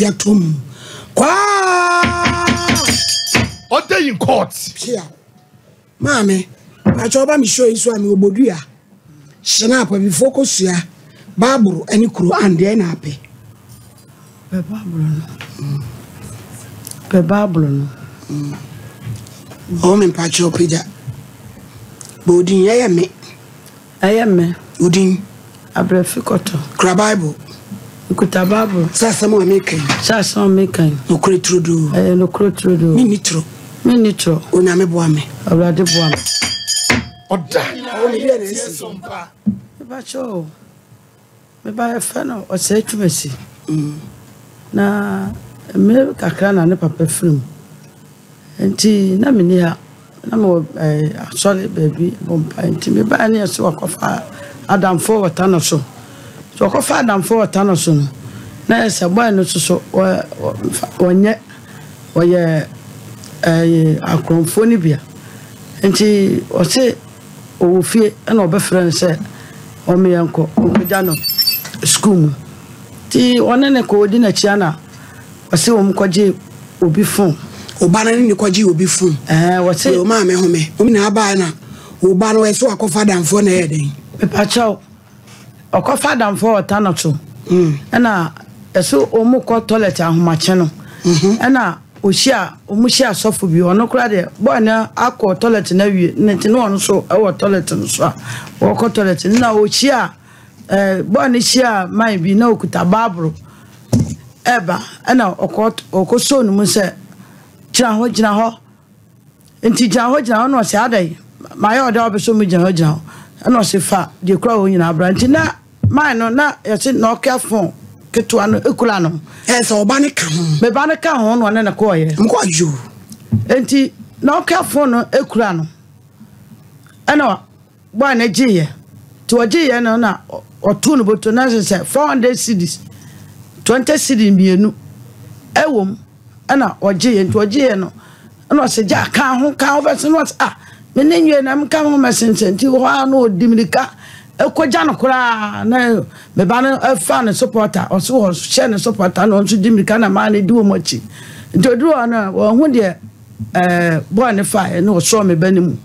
atom. Kwa Ante in court. Here. Mame, I told me show you so I'm obodua. Shanapa be focus ya. Baburu any crew and then happy. Babylon. Home in Pacho Pija. Bodin, I am me. Udin. Abrafi koto. Crabible. Ukuta babu. Sasamo making. Sasamo making. No cretrudo. No cretrudo. Minitro. Uname boame. Already boame. Oda. SOMPA. Bacho. Me ba feno o se twumesi. Na me kakra na ne papa film. Enti na me ni ha na mo sorry baby bompa enti me ba na so akofa Adam for water no so. So akofa Adam for water no so no. Na ese boy no so onye oye akromfo ni bia. Enti o se o fie na obefre se o me yanko o no school ti onene ko odi na chia na o se o mkoje obi fon Obana ni kwaji obi fun. What say o ma me home. O mi na aba na oba no eso akofa damfo na heden. Pepa chaw. Akofa damfo otanoto. Na eso omuko toilet ahomache no. Na ohia omuhia sofo bi ono kura de boy na akọ toilet na wie nti no ono so e wo toilet no so a wo ko toilet na ohia boy na hia man bi na okuta babro eba na okoso no mu se jina ho enti jina ho no se adai my oda obeso mu jina ho no se fa de kura ho nyina abra enti na man no na yesi no careful ketua no ekula no so oba ne ka ho me ba ne ka ho no na ko ye mko ajo enti no careful no ekula no ana boy na giye to giye no na otu no boto na se 400 cedis 20 cedis mienu ewom ana ogiye nto ogiye no ana se ja ka ho be no me nenwe na mka ho mesensenti ho ana odimirika ekoja no kura na me ba no fan supporter oso share no supporter no nso dimirika na ma na di wo mochi nto duro na wo hu de boy ne fa no so me banimu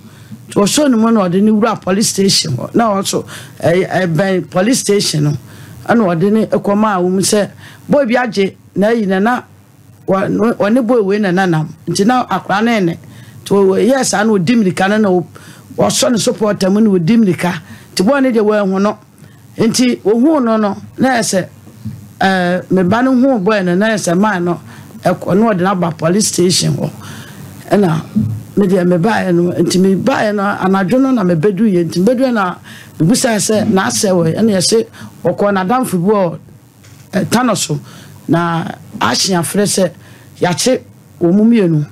to so no mo na ode ni wura police station na also ben police station no ana ode ni ekoma wo mu se boy bi age na yi na wani boy we na nanam nti na akra na ene to yes anu odimirika na wo so ne supporter mu ne odimirika ti boy ne de we hu no nti wo hu no na ese me ba no hu boy na ese man no no de na ba police station ho na me de me ba no nti me ba no anadwo no na me bedu ye nti bedu na busa se na ase we na yese okọ na damfu bo tanoso na ashia frese yache omumienu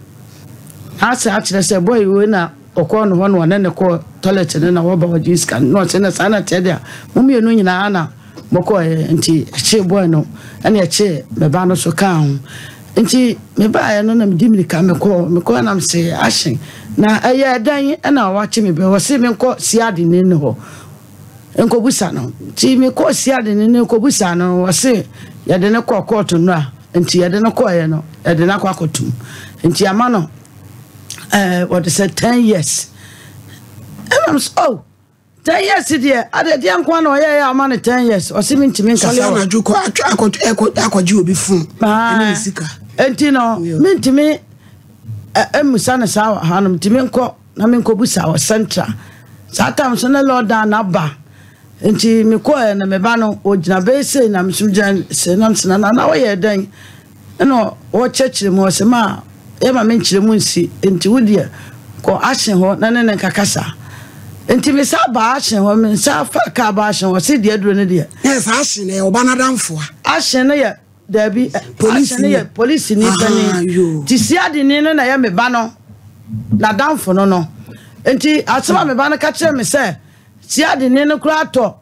asa achire se boy we na okọ no ho no ne ko toilet na wo ba jiska no se na sana tedia mumienu nyina na moko nti che boy no na che me ba no so kan nti me ba no na me dimirika me ko na me se ashin na eye dan na wache me be wo se me ko siade ni ne ho enko busa no ti me ko siade ni ne ko busa no wo se ya de ne ko court no a nti ya de ne ko ye no ya de na kwa kotum nti ama no what they said 10 years and I'm so 10 years there ade de anko na ye ya ama no 10 years o se me ntimi nkasa so na ju ko akwaji obi fun eni sika enti no me ntimi emusa na sa hanum ntimi nko na me nko busa o central satam so na lord na ba enti me ko na me ba no ogina be sei na msumjan se na msina na wo ye dan no wo chechire mo se ma e ma me nchire mu nsi enti wodie ko ahyen ho na ne kakasa enti me sa ba ahyen ho me sa fa ka ba ahyen ho se die duro ne die yes ahyen e oba na danfo ahyen ne ye dabi police ni tani ti siade ni no na ye me ba no na danfo no enti asema me ba no ka kire me se siade ni no kura to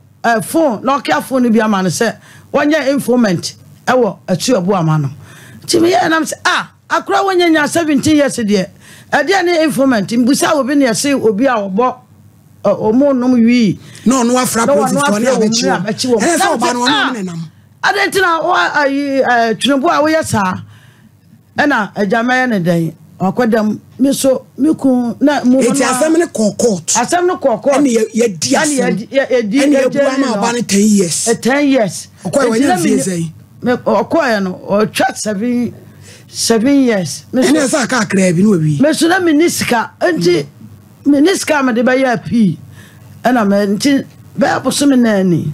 phone no kia phone bi ama no se wonya informant ewo atu abu ama no ti me ye na me se akura wonya nya 17 years de e de ni informant mbusa obi ne se obi a obo omo no wi no afra police for na abechi e so oba no no nenam adentina wa twinebo a wo yesa na ajama ne den akodam me so meku na mu eti asem ne court and ye di asem and ye bu ama ba ne 10 years 10 years okoy wanya say me okoy no o chat 7 years me so esa ka kra bi no wi me so na miniska enti miniska me de ba ya pi ana me enti ba boso me na ni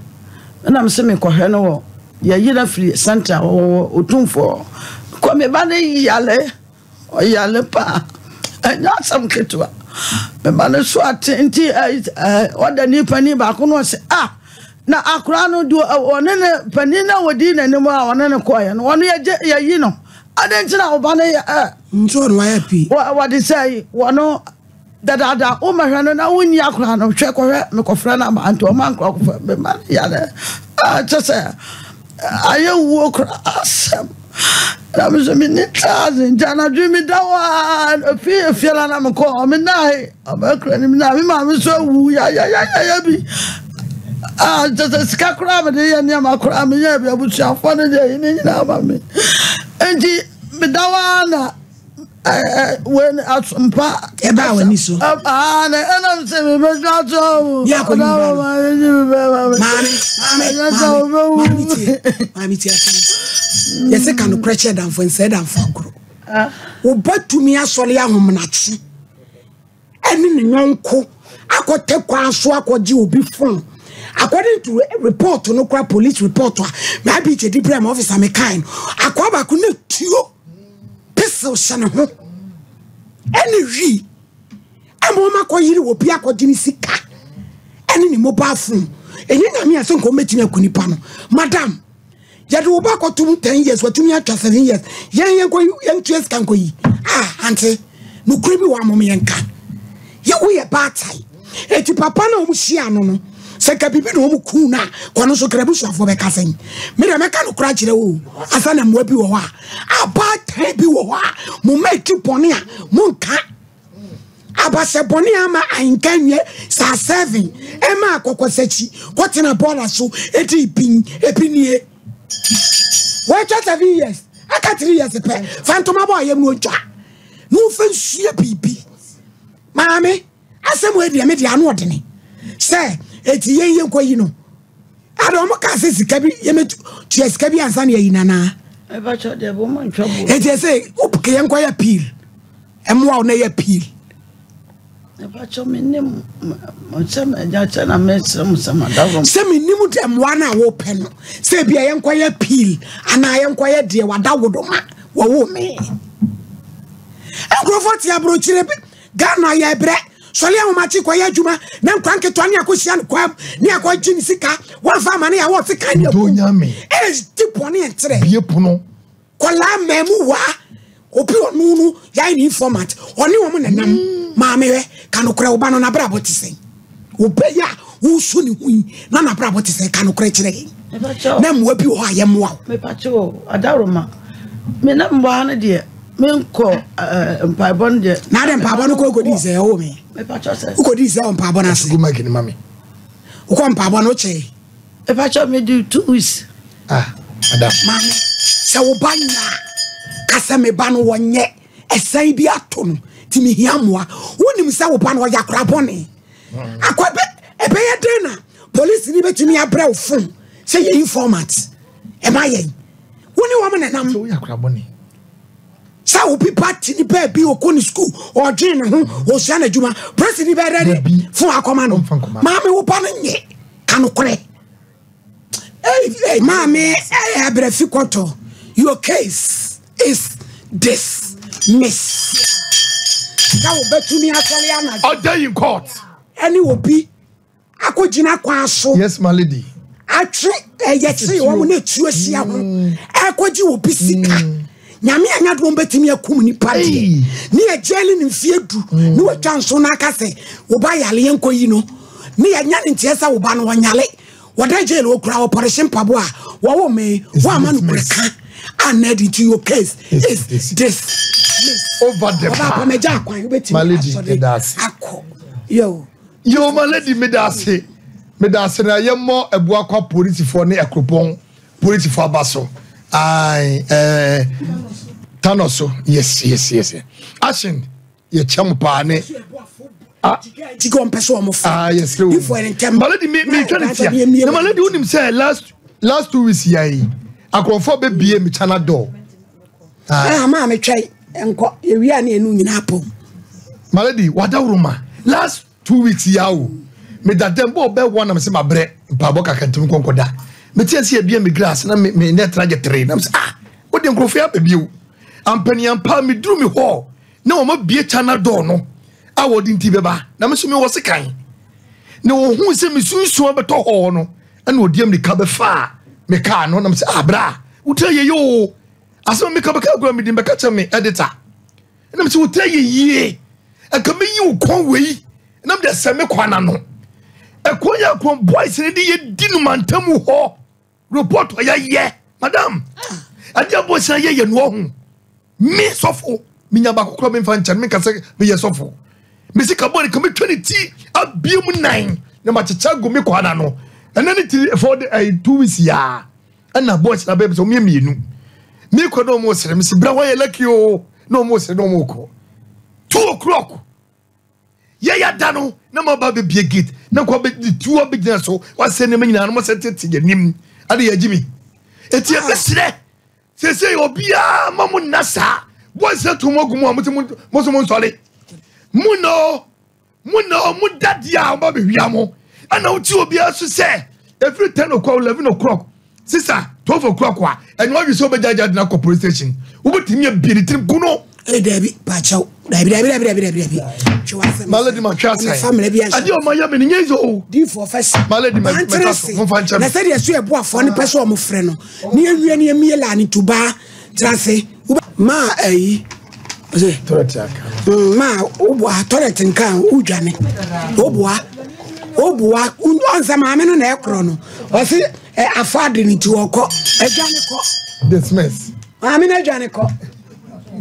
ana me se me kohwe no wo ya yira free center otumfo ko me ba ne yale o yale pa anya sam ketwa me ba ne so atenti oda ni pani ba ko no se na akura no do one ne pani na wodi na nim a one ne koye no one ya yi no adenti na oba ne nso no ya pi what they say wono da o ma hwa no na wonni akura no hwe kohwe me kofra na ma anto ma nkra kofa me ma yale just aye wo kra asem na me so me ni tazen jana dwemi dawa fi la na me ko me nai abakra ni na me ma me so wu ya bi just skakra me de ya ni ma kra me ya bi abusu afo ne de ni na ma me enti me dawa na when SOMPA eba wani so na ena se me be jato ya ko ni mami ti yese kan kreche dan fo nse dan fo agro wo batumi asole ahomnachi eni ne nyonko akote kwa so akoji obi fon according to report no kwa police report ma bi je diplom officer me kind akoba ku ne tuo pese shane ho eni wi amoma ko yiri wo bia ko dini sika eni ni mobile phone enye na me aso ko metini akunipa no madam yade wo ba ko tum 10 years watumi atwa 7 years yen ko yen twes kan ko yi ante no krebi wa mom yenka ye wo ye batai eti papa na omu hia no se ka bibi no omu ku na kono so krebu so afo be kasen me de meka no kra kire wo asa na mwa bi wo ha abatai bi wo ha mo make pone a mo nka abase bone ama ankanwe sa 7 ema akokosachi kwotena bola so eti epinie wait 7 years aka 3 years pe fantoma boy yem no twa no fansie bibi maame asem we dia me dia no odene se eti yen ko yi no ado mo ka se sika bi yem tu sika bi ansa na yi nana e ba cho de bo mo ntwa bo eti se opuke yen ko ya peel emwa na ya peel e ba cho me nim mo chama ja chana me sama dawo se me nim de emwa na wo pe no se bia yen ko ya peel ana yen ko ya de wada wodoma wo wo me agrofot ya bro chire bi Ghana ya bre sole ya machi kwa ya juma na nkwanke to ani akosia no kwa ni akwaji ni sika won fa mane ya wo sika ni do nyame tipo ni entre bie pono kola memu wa obi onunu ya ni format oni wo nanam maame we kanokra oba no na bra botisen obeya wo so ni hu na na bra botisen kanokra kire na mwa bi wo ayemwa me pacho adaroma me na mwa na de menko mpaibon de na de mpaibon ko di se o me pacho se ko di se mpaibon ase go make ni mami ko mpaibon o che pacho me do 2 weeks madam mami se wo banya kasa me ba no wonye esan bi ato no ti me hiamoa wonim se wo ba no ya kora bone akwabe ebe ye den na police ni betumi abra wo fon se ye informant e ma ye woni wo me nam so ya kora bone sa obi party ni baby okoni school o dwen ho o sia na djuma president be ready fun akoma no maame wo pa no nye kanokore hey maame Abrafi koto your case is dismissed ka wo betumi akole ana order in court any obi akogina kwa so yes my lady atwe yetsi wo mo na tuasia ho akogi obi sika nyame anya do betimi akum ni padi ni ejeli ni fiedu ni wo twanso na akase wo ba yale yenko yi no ni anya ni ntiesa wo ba no wanyale wo da jeli wo kura operation pabo a wo me wo ama no kureka anedi to your case is this over the papa me ja kwan betimi my lady medase akọ yo my lady medase na yemo ebu akwa police for ne akropon police for abaso Tanoso yes Ashin ye champa ne Tigo person mo yes you for an temple malady me can the malady unim say last 2 weeks here akrofo be bie me chana door ma me twai enko ewia na enu nyina pom malady wadawruma last 2 weeks yawo me dadem bo be one am say mabre mpabo kakantum konkoda me tie se bie me glass na me net trajectory na say what the nkrofo ya bebio ampani ampa me dru me ho na o ma bie chana door no awodi nti beba na me so me wo sekan na wo hu se me sunsun abeto ho no na odiam ni ka be fa me ka no na me say bra utraye yo aso me ka be ka gura me dim be ka che me editor na me say utraye yie aka me yi ukon wei na me de se me kwana no ekonya kon boys ni de ye dinu mantamu ho report ya ye madam adia boys na ye no ho me sofo minya ba kokro me fan chan me ka se me ye sofo me se ka boni ka me 20 abiem 9 na ma checha go me kwana no enani for the 2 weeks ya na boys na baby so me mienu me ko no mo sere me se bra wa ye lucky o no mo sere no mo ko 2 o'clock ya dano na ma ba be bie gate na ko be 2 big na so wa se ne me nyina no mo se tete nim ade ya gimi eti e sere se obia mamu nasa boys to mo gumu mo so mo sole muno mudadia ma be hwiamo ana uti obia so se every 10 o'clock 11 o'clock sister 12 o'clock wa and why you so be jaja na police station wo betimi abiri trim kuno Debbie pacho Debbie malady ma chasa family bia ade o ma ya me nyezo di for first malady ma mo fancha na say dey so e bo afo ne person mo frɛ no ne awie ne emiela ni tuba trase ma ayi ma oboa toilet nkan udwane oboa unza ma me no na ekro no o se afade ni ti okọ edwane ko dismiss ma me na edwane ko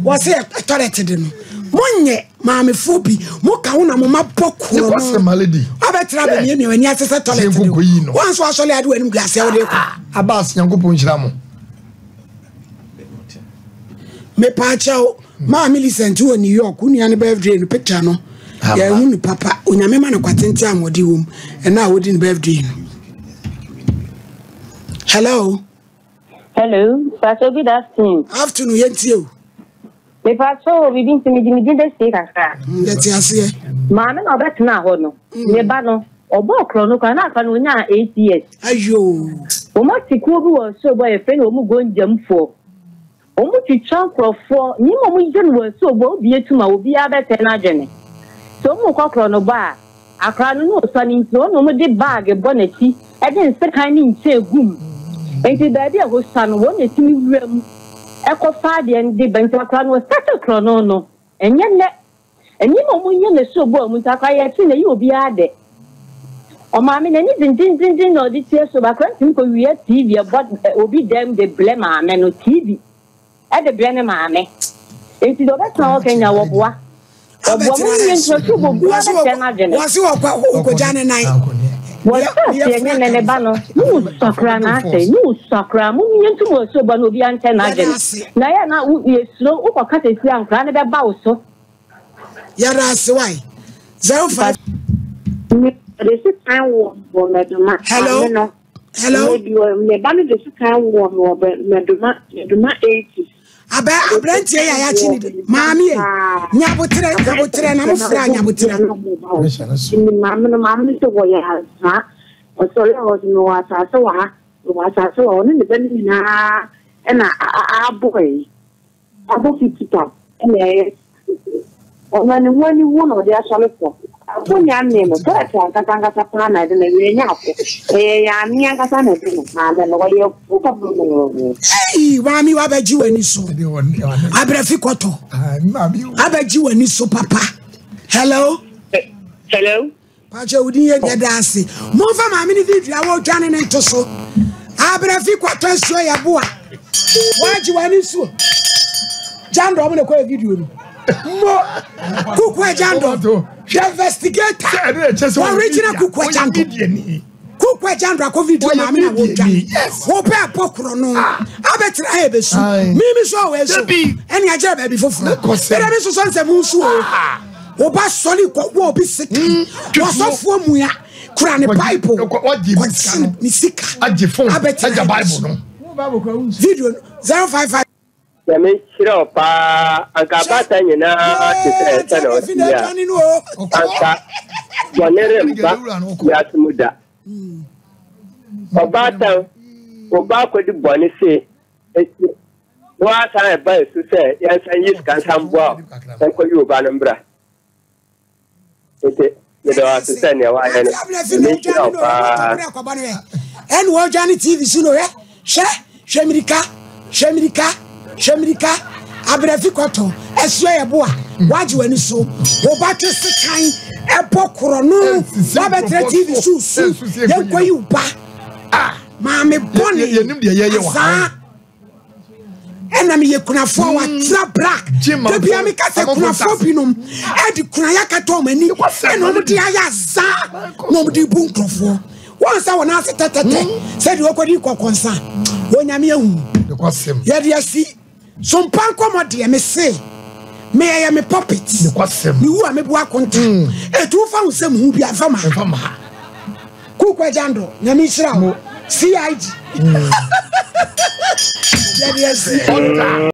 wo se toilet de no monye ma me fobi mo ka wona mo mapoko no what's the malady abetra be me wani asese toilet no once wa sole ade wani glass ya wo de ko abas nyankopon hira mo me pa chao ma Millicent wo New York unu ane birthday no picture no ya hunu papa onyame ma na kwatente amodi wom e na wodi ni birthday no hello Pastor, good afternoon yentie o me Pastor we bin me dey say kaka ndeti ase ma me na obetna ho no me ba no obo okro no kwa na aka no nya 8 years ayo o ma tiku bi wo so boy fe no mu gonjamfo omu twitwa krofo ni mo mu je no so bo obi etuma obi abete na adwene so mu kokro no ba akra no so ni no mu de bag bo na ti e de nsekan ni nche gum enti da dia ho san wo na ti wram e ko fa de ndi benti akra no start krono no enye ne eni mo mu nye na so bo mu ta kwa ye ti na yi obi ade o ma me na ni din no di tie so ba kran tin ko wiye TV e bod obi dem de blame ame no TV e de blame ame enti do beta o Kenya wo boa obo mu nye nso bo bua be na jene wasi ko jane nai wo ta se nye ne ba no nu sakra na se nu sakra mu nye ntu wo so ba no bi ante na jene na ya na ye slow u ko kata si ankra ne be ba wo so ya ras why 05 hello me banu de sukan wo meduma 80 abrantie ya chini maami nyabotre na mfra nyabotre ni mama to wo ya ha o so le o no wa sa so ni be na na aboy kitita ene o na ni woni wo de asole ko abonya ne no to kanga sa na de le nya ko ya mi anga sa na de na de no ye ku ka bu wami wabaji wani so Abrafi koto abaji wani so papa hello pacha udi ye dance mo fa ma mi ni video awo dwane ne to so Abrafi koto so ya boa waji wani so jando mo ne ko video ni mo kuku jando investigator original kuku jando Kukwa jandra ko video ma me na wo dwan wo pe apokro no abetra e besu mimi so we so eni agere ba bi foforo era bi so so nsem nsu o ba soli ko wo bi sika wo so fo mu ya kura ne bible mi sika age phone age bible no video 055 Yami shiro pa anka bata nyina tete no ya anka bonere mba ya smuda obata oba ko di boni se wa ta e ba su se ya san yi kan sambo en ko yu ba no mbra ete ye do asu se ne wa ya ne shiro pa en wo jani tv suno ye shemirika Abrafi kwato esu ye bo a waji wani so wo ba twese kan epokoro no wa betre tv su ye kwayi uba ma me boni ye nim de ye wa ena me ye kunafo wa tra black de bia me ka se kunafo binom e di kuna ya ka to mani ena mo di aya za no mo di bu nkrofo won sa wona se tetete se di okodi kokonsa wonyame ehu de kwasem ye de asi SOMPA komode me se me ya me puppet de kwasem ni wu a me bu akonta etu fa nsem hu bi afama kukwa jando nyame hira wo CIG ye de asi